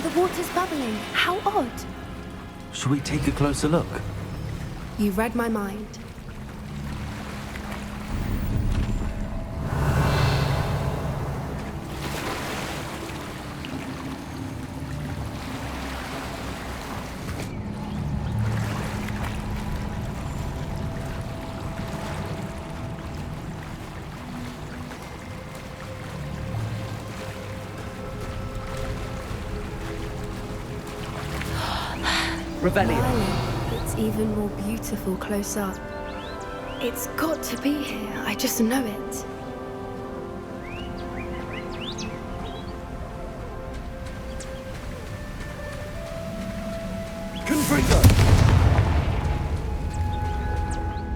The water's bubbling. How odd. Should we take a closer look? You read my mind. Revelio. It's even more beautiful close up. It's got to be here. I just know it. Confringo!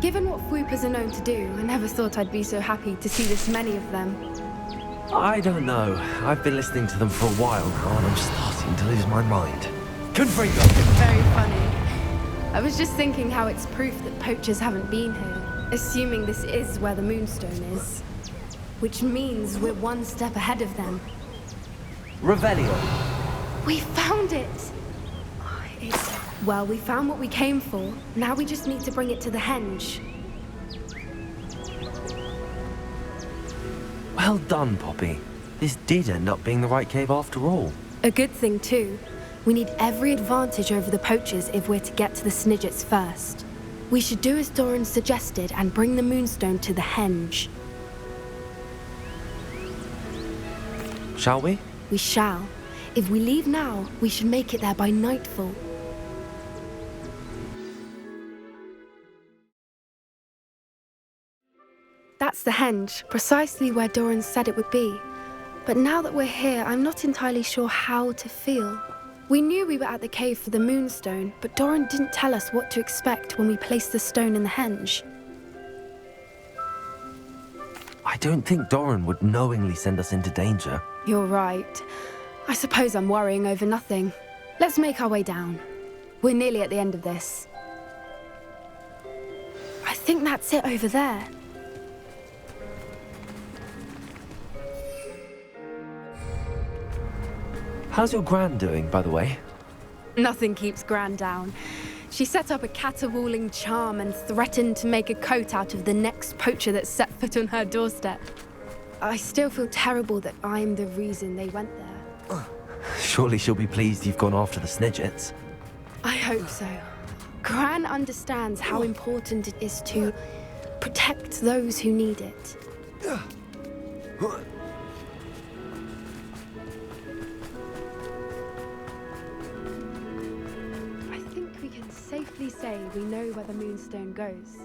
Given what Fwoopers are known to do, I never thought I'd be so happy to see this many of them. I don't know. I've been listening to them for a while now, and I'm starting to lose my mind. Confringo! Very funny. I was just thinking how it's proof that poachers haven't been here, assuming this is where the Moonstone is. Which means we're one step ahead of them. Revelio. We found it! Well, we found what we came for. Now we just need to bring it to the henge. Well done, Poppy. This did end up being the right cave after all. A good thing, too. We need every advantage over the poachers if we're to get to the Snidgets first. We should do as Doran suggested and bring the Moonstone to the henge. Shall we? We shall. If we leave now, we should make it there by nightfall. That's the henge, precisely where Doran said it would be. But now that we're here, I'm not entirely sure how to feel. We knew we were at the cave for the Moonstone, but Doran didn't tell us what to expect when we placed the stone in the henge. I don't think Doran would knowingly send us into danger. You're right. I suppose I'm worrying over nothing. Let's make our way down. We're nearly at the end of this. I think that's it over there. How's your Gran doing, by the way? Nothing keeps Gran down. She set up a caterwauling charm and threatened to make a coat out of the next poacher that set foot on her doorstep. I still feel terrible that I'm the reason they went there. Surely she'll be pleased you've gone after the Snidgets. I hope so. Gran understands how important it is to protect those who need it. Safely say we know where the Moonstone goes.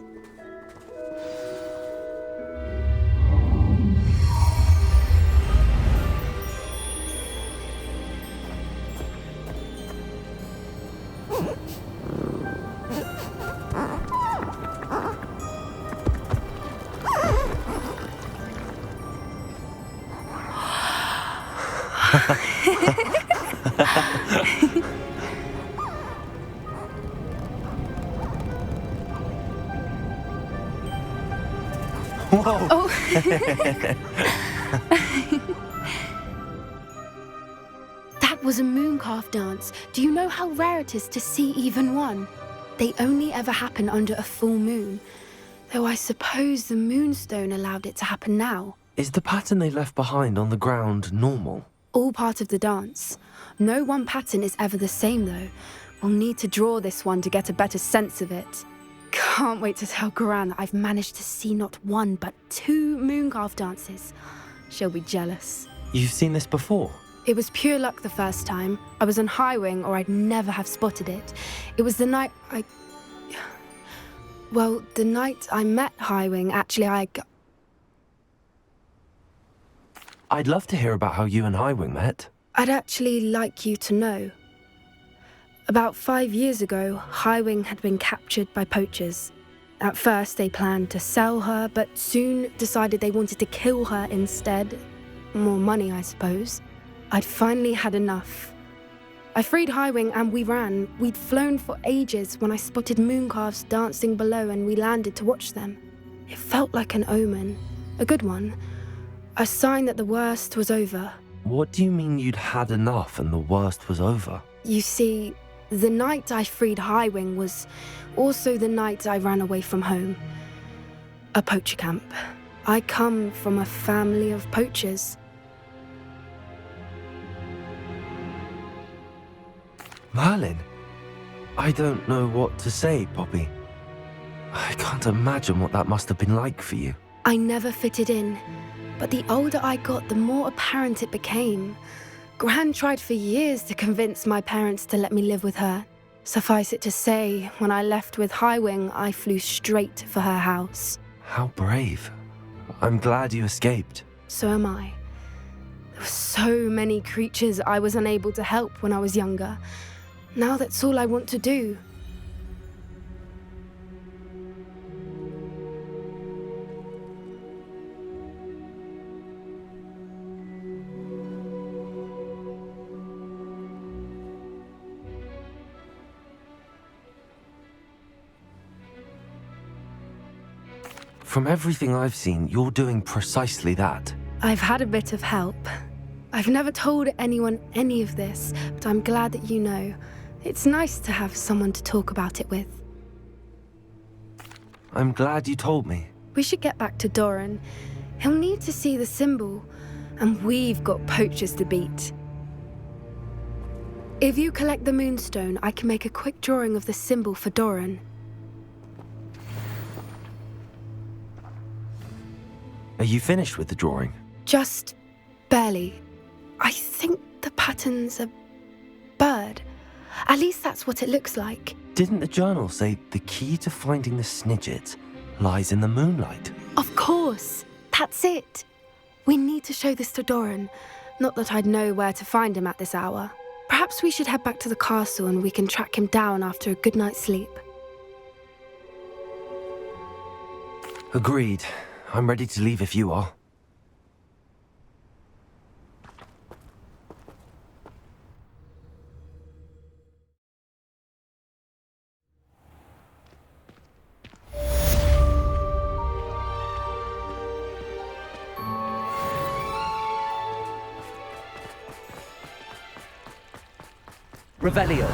Whoa! Oh. That was a mooncalf dance. Do you know how rare it is to see even one? They only ever happen under a full moon. Though I suppose the Moonstone allowed it to happen now. Is the pattern they left behind on the ground normal? All part of the dance. No one pattern is ever the same, though. We'll need to draw this one to get a better sense of it. Can't wait to tell Gran that I've managed to see not one, but 2 mooncalf dances. She'll be jealous. You've seen this before? It was pure luck the first time. I was on Highwing, or I'd never have spotted it. It was the night the night I met Highwing, actually, I'd love to hear about how you and Highwing met. I'd actually like you to know. About 5 years ago, Highwing had been captured by poachers. At first, they planned to sell her, but soon decided they wanted to kill her instead. More money, I suppose. I'd finally had enough. I freed Highwing and we ran. We'd flown for ages when I spotted mooncalves dancing below and we landed to watch them. It felt like an omen. A good one. A sign that the worst was over. What do you mean you'd had enough and the worst was over? You see, the night I freed Highwing was also the night I ran away from home. A poacher camp. I come from a family of poachers. Merlin? I don't know what to say, Poppy. I can't imagine what that must have been like for you. I never fitted in, but the older I got, the more apparent it became. Gran tried for years to convince my parents to let me live with her. Suffice it to say, when I left with Highwing, I flew straight for her house. How brave. I'm glad you escaped. So am I. There were so many creatures I was unable to help when I was younger. Now that's all I want to do. From everything I've seen, you're doing precisely that. I've had a bit of help. I've never told anyone any of this, but I'm glad that you know. It's nice to have someone to talk about it with. I'm glad you told me. We should get back to Doran. He'll need to see the symbol, and we've got poachers to beat. If you collect the moonstone, I can make a quick drawing of the symbol for Doran. Are you finished with the drawing? Just barely. I think the pattern's a bird. At least that's what it looks like. Didn't the journal say the key to finding the Snidget lies in the moonlight? Of course. That's it. We need to show this to Doran. Not that I'd know where to find him at this hour. Perhaps we should head back to the castle and we can track him down after a good night's sleep. Agreed. I'm ready to leave if you are. Revelio.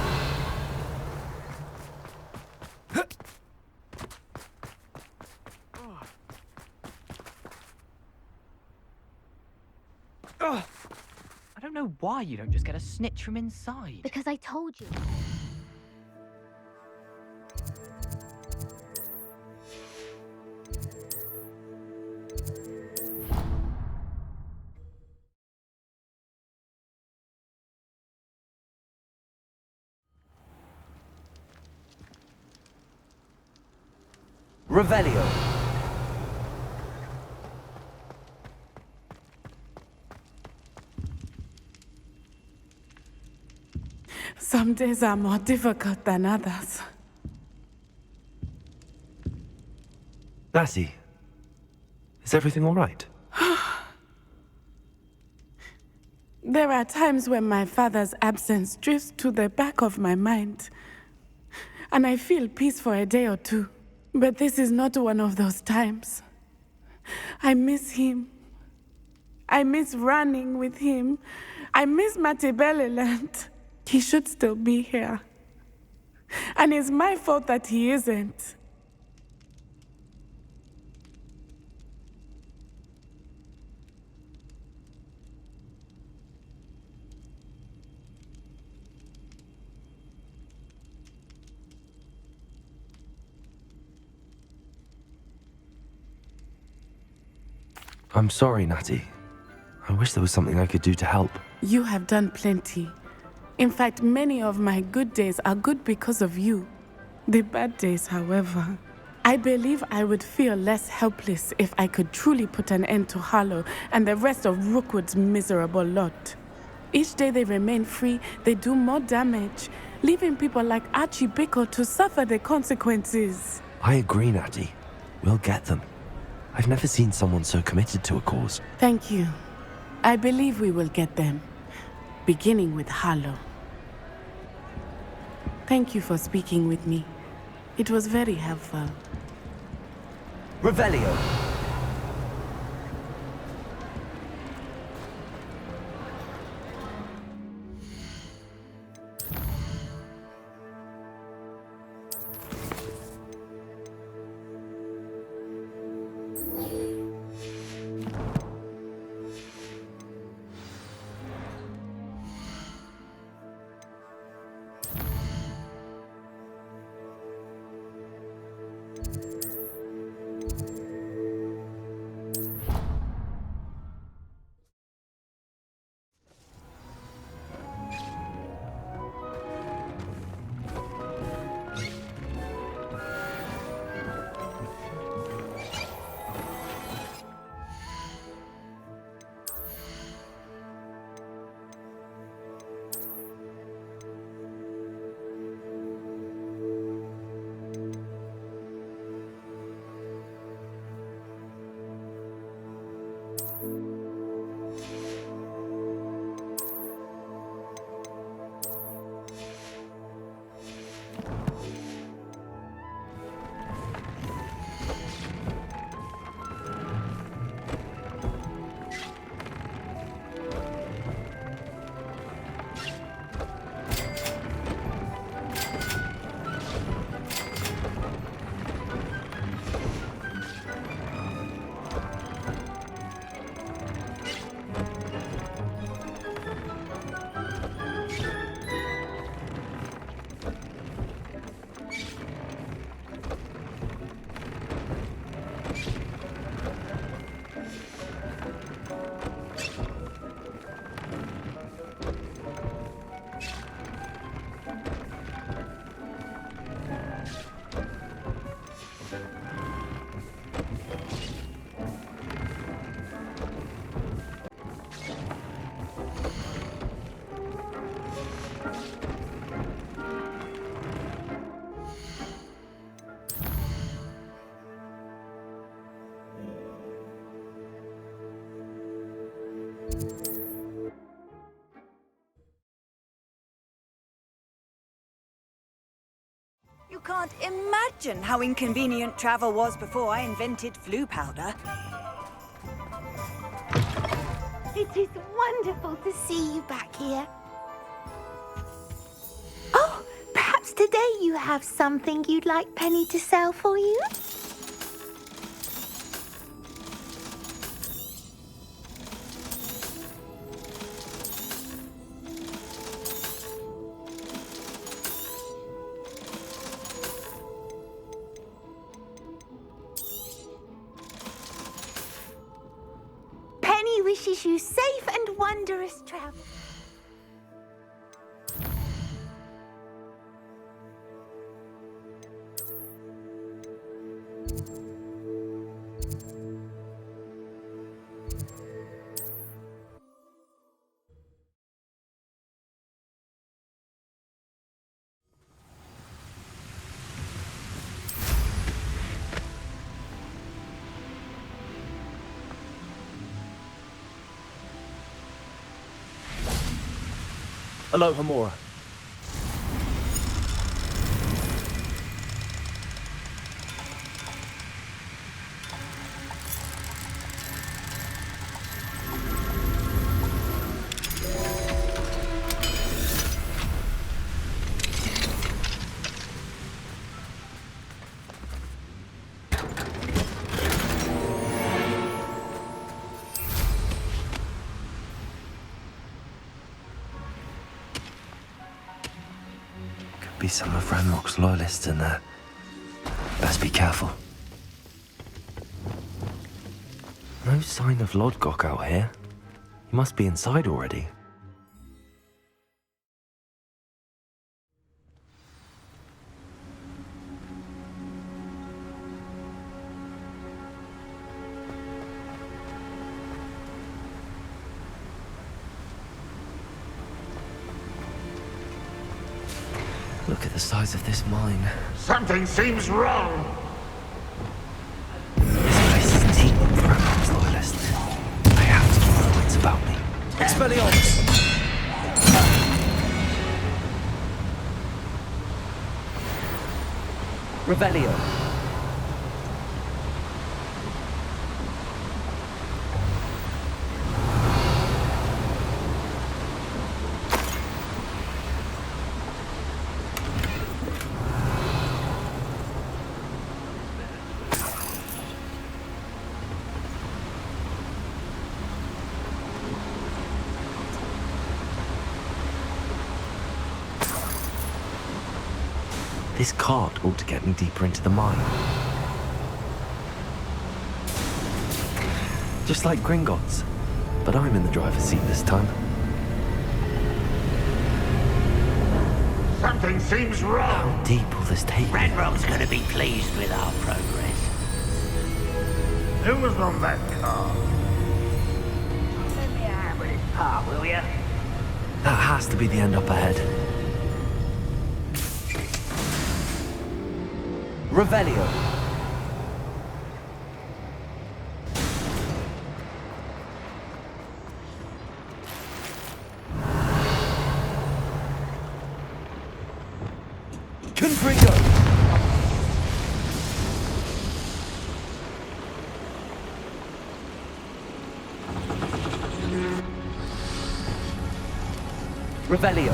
I don't know why you don't just get a snitch from inside. Because I told you. Revelio. Some days are more difficult than others. Lassie, is everything all right? There are times when my father's absence drifts to the back of my mind, and I feel peace for a day or two. But this is not one of those times. I miss him. I miss running with him. I miss Matibeleland. He should still be here. And it's my fault that he isn't. I'm sorry, Natty. I wish there was something I could do to help. You have done plenty. In fact, many of my good days are good because of you. The bad days, however. I believe I would feel less helpless if I could truly put an end to Harlow and the rest of Rookwood's miserable lot. Each day they remain free, they do more damage, leaving people like Archie Bickle to suffer the consequences. I agree, Natty. We'll get them. I've never seen someone so committed to a cause. Thank you. I believe we will get them, beginning with Harlow. Thank you for speaking with me. It was very helpful. Revelio. You can't imagine how inconvenient travel was before I invented flu powder. It is wonderful to see you back here. Oh, perhaps today you have something you'd like Penny to sell for you? Penny wishes you safe and wondrous travel. Aloha, Mora. Be some of Ranrock's loyalists in there. Best be careful. No sign of Lodgok out here. He must be inside already. Look at the size of this mine. Something seems wrong. This place is teeming with Ranrock's loyalists. I have to keep my wits about me. Expelliarmus! Revelio. This cart ought to get me deeper into the mine. Just like Gringotts, but I'm in the driver's seat this time. Something seems wrong. How deep will this take me? Ranrock's gonna be pleased with our progress. Who was on that car? Let me have this part, will ya? That has to be the end up ahead. Revelio. Confringo. Revelio.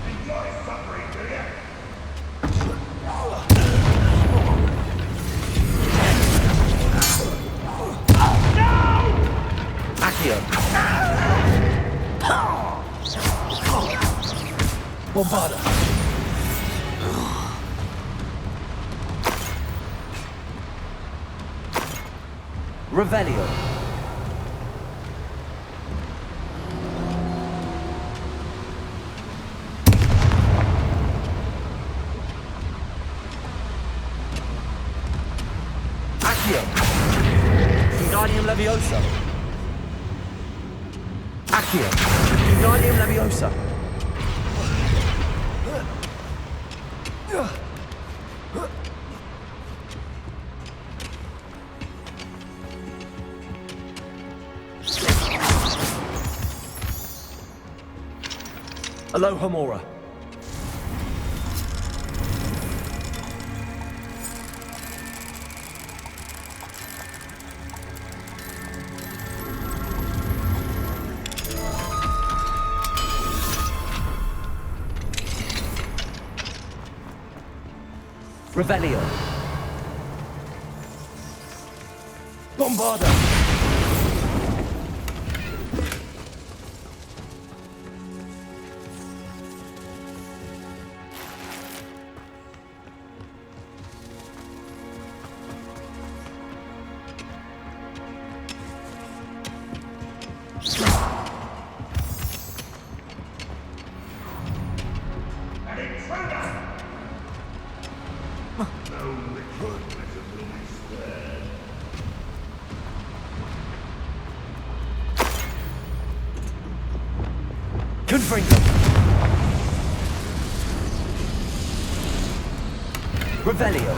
Enjoy Bombarda. Revelio. Accio. Wingardium Leviosa. Accio. Wingardium Leviosa. Alohomora. Revelio. Bombarda. Confringo. Revelio.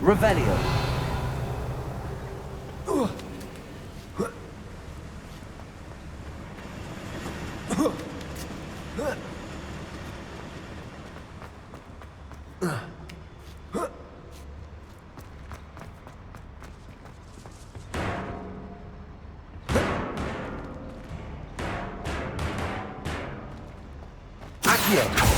Revelio. Accio.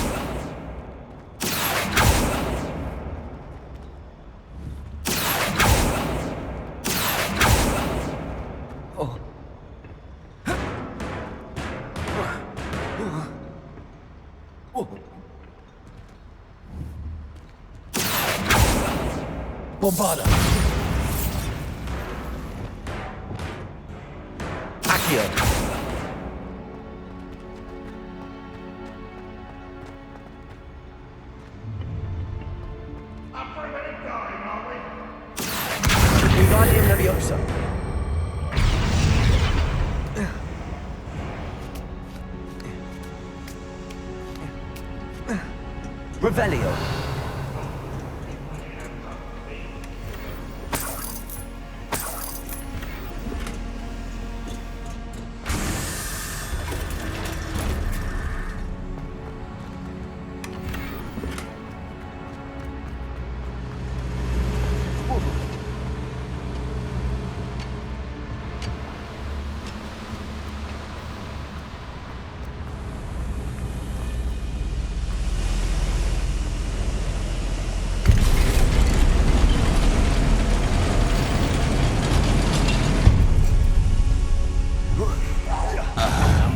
Bombarda. Accio. Wingardium Leviosa. Revelio.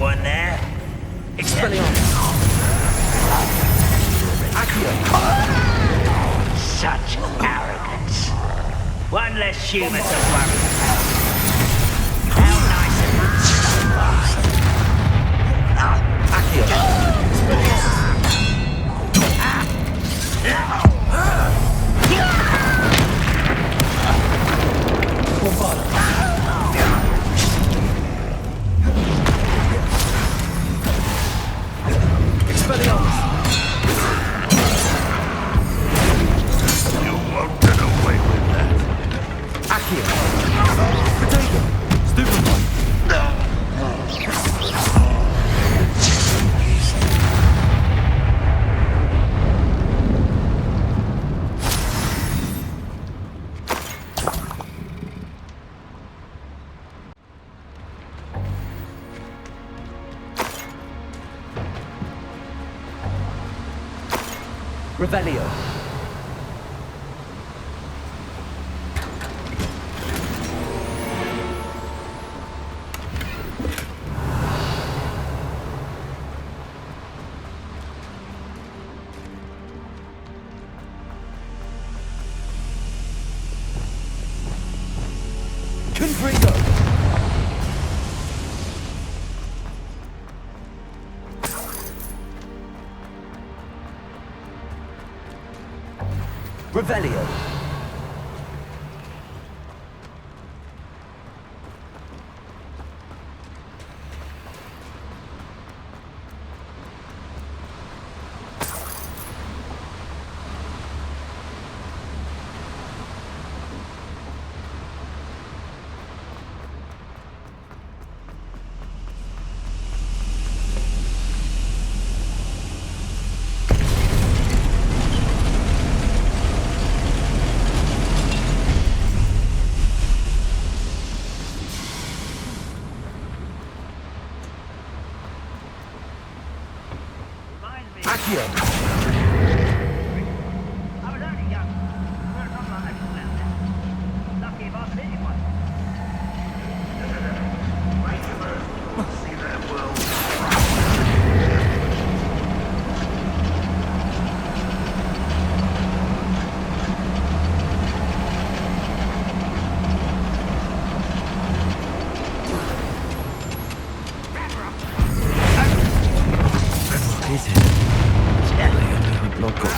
Someone there? Expelliarmus. Accio. Such arrogance. One less human to worry about. How nice of you to stop by. Accio. Bombarda. Expelliarmus. You won't get away with that. Accio. Revelio. Confringo. Revelio. Accio. I was only young. Well, not like everyone out there. Lucky if I fit in one. See that world. What is it? I only hope Lord got this.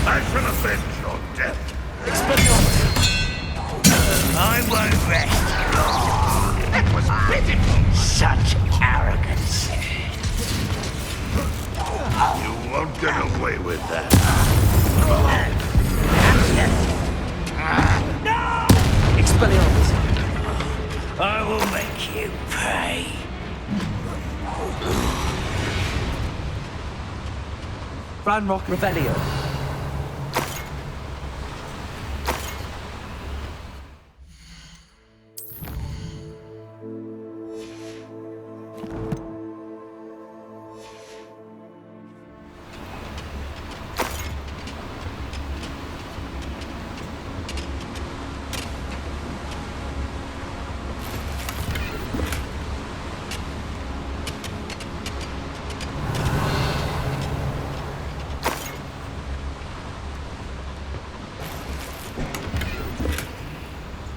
I shall avenge your death. I won't rest. That was pitiful. Such arrogance. You won't get away with that. No! Expelliarmus. I will make you pay. Ranrock Revelio.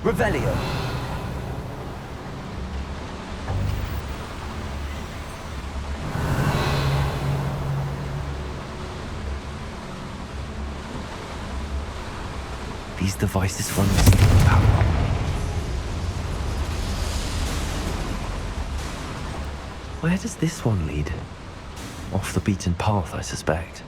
Revelio. These devices run on power. Where does this one lead? Off the beaten path, I suspect.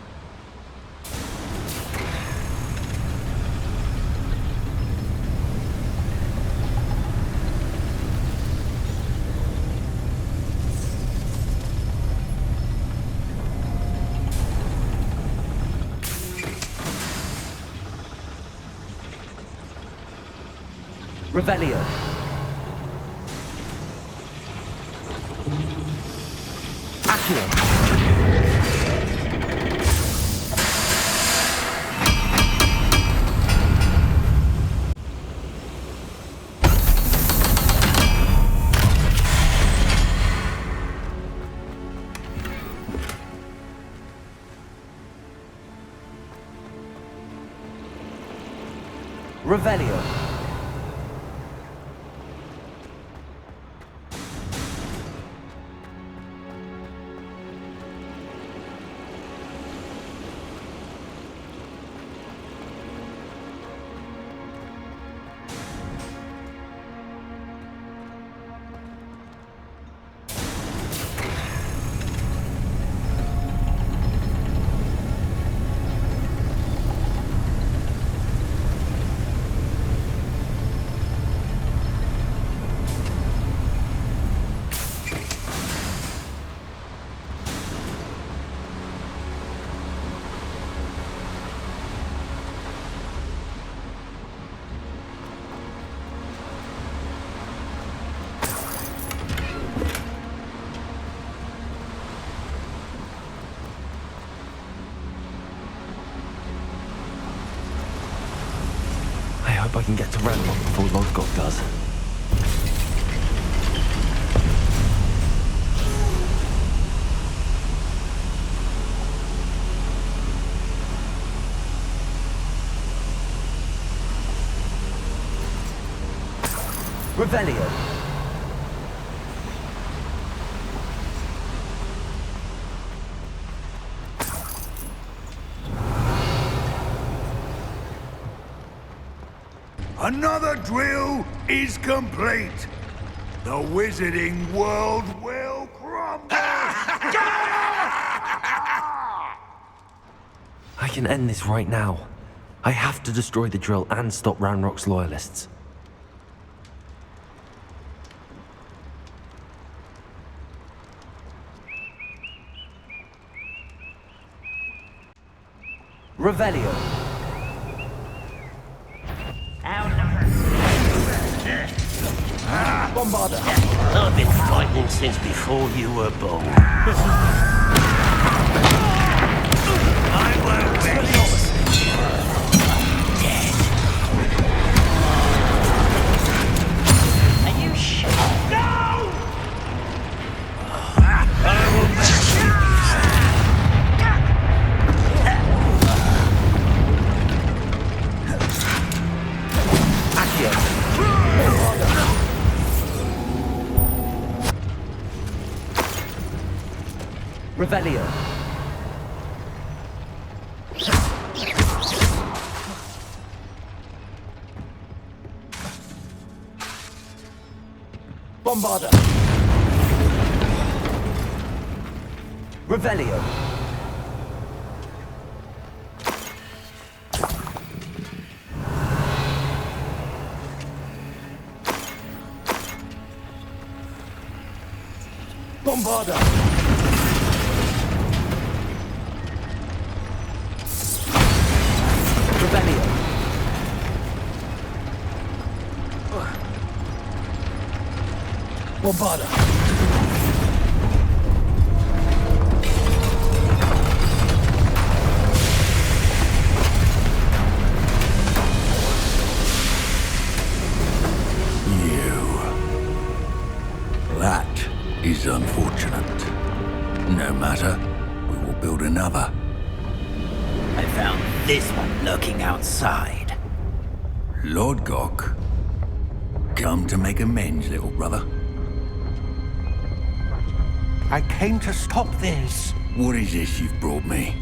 Revelio. Accio. Revelio. can get to Ranrock before Lodgok does. Revelio. Another drill is complete. The wizarding world will crumble. I can end this right now. I have to destroy the drill and stop Ranrock's loyalists. Revelio. Bombarder. I've been fighting since before you were born. I won't rest. Dead. Are you sure? No! I will make you. Accio. Revelio. Bombarder. Revelio. Bombarder. Revelio. Bombarder. That is unfortunate. No matter, we will build another. I found this one lurking outside. Lodgok, come to make amends, little brother. I came to stop this. What is this you've brought me?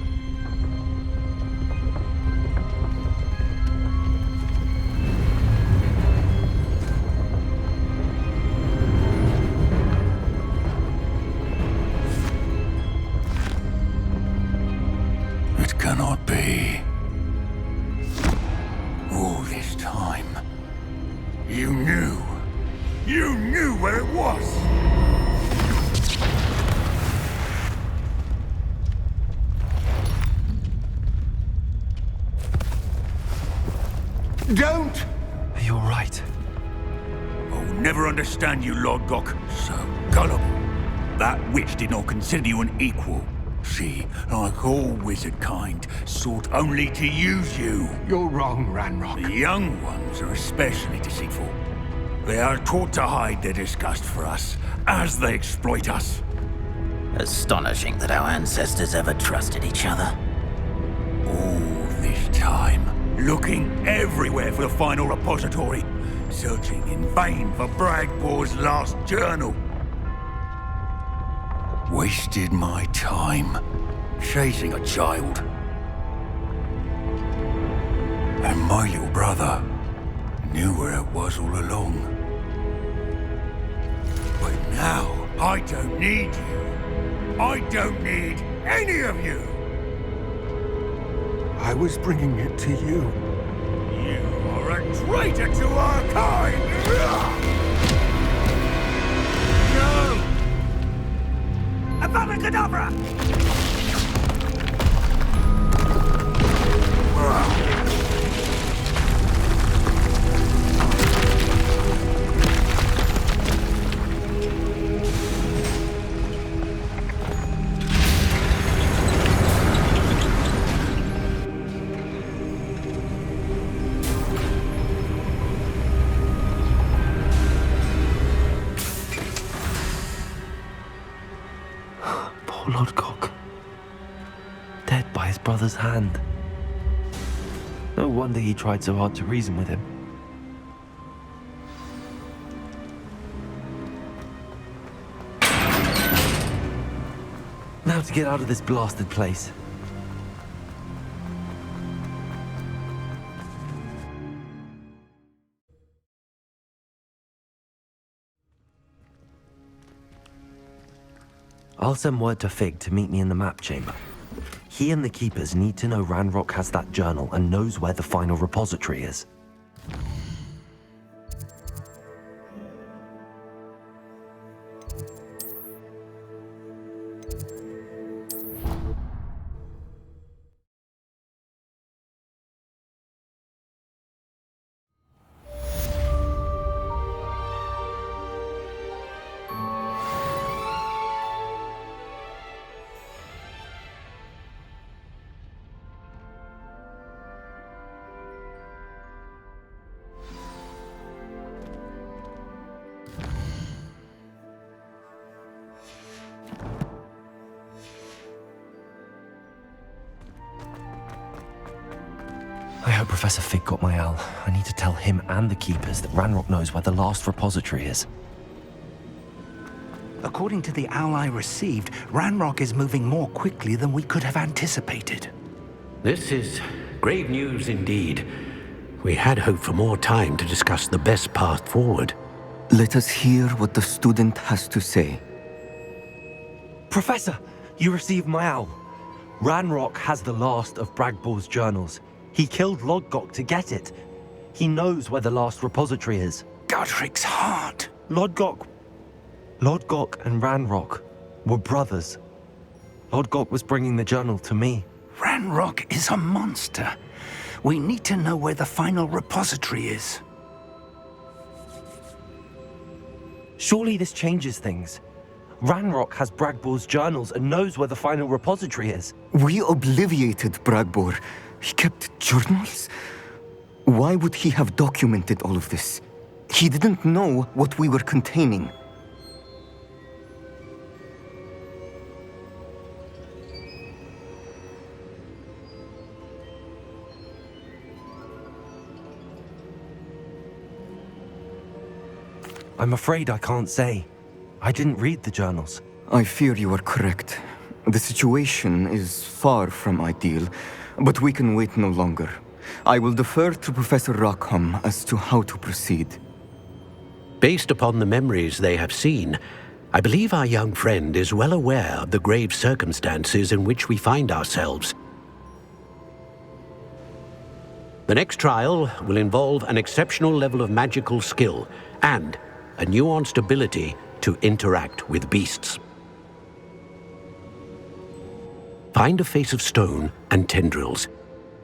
It cannot be. All this time, you knew where it was. Don't! You're right. I'll never understand you, Lodgok. So gullible. That witch did not consider you an equal. She, like all wizard kind, sought only to use you. You're wrong, Ranrock. The young ones are especially deceitful. They are taught to hide their disgust for us, as they exploit us. Astonishing that our ancestors ever trusted each other. All this time, looking everywhere for the final repository, searching in vain for Bragbor's last journal. Wasted my time chasing a child. And my little brother knew where it was all along. But now, I don't need you. I don't need any of you. I was bringing it to you. You are a traitor to our kind! No! Avada Kedavra! Lodgok. Dead by his brother's hand. No wonder he tried so hard to reason with him. Now to get out of this blasted place. I'll send word to Fig to meet me in the map chamber. He and the Keepers need to know Ranrock has that journal and knows where the final repository is. I hope Professor Fig got my owl. I need to tell him and the Keepers that Ranrock knows where the last repository is. According to the owl I received, Ranrock is moving more quickly than we could have anticipated. This is grave news indeed. We had hoped for more time to discuss the best path forward. Let us hear what the student has to say. Professor, you received my owl. Ranrock has the last of Bragbor's journals. He killed Lodgok to get it. He knows where the last repository is. Godric's heart. Lodgok and Ranrock were brothers. Lodgok was bringing the journal to me. Ranrock is a monster. We need to know where the final repository is. Surely this changes things. Ranrock has Bragbor's journals and knows where the final repository is. We obliviated Bragbor. He kept journals? Why would he have documented all of this? He didn't know what we were containing. I'm afraid I can't say. I didn't read the journals. I fear you are correct. The situation is far from ideal, but we can wait no longer. I will defer to Professor Rockham as to how to proceed. Based upon the memories they have seen, I believe our young friend is well aware of the grave circumstances in which we find ourselves. The next trial will involve an exceptional level of magical skill and a nuanced ability to interact with beasts. Find a face of stone and tendrils.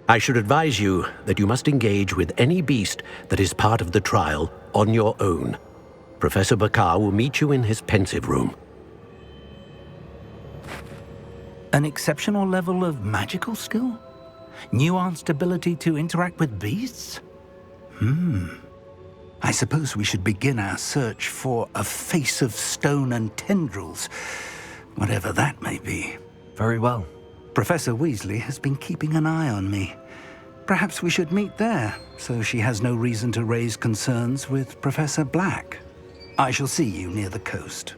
I should advise you that you must engage with any beast that is part of the trial on your own. Professor Bakar will meet you in his pensive room. An exceptional level of magical skill? Nuanced ability to interact with beasts? I suppose we should begin our search for a face of stone and tendrils, whatever that may be. Very well. Professor Weasley has been keeping an eye on me. Perhaps we should meet there, so she has no reason to raise concerns with Professor Black. I shall see you near the coast.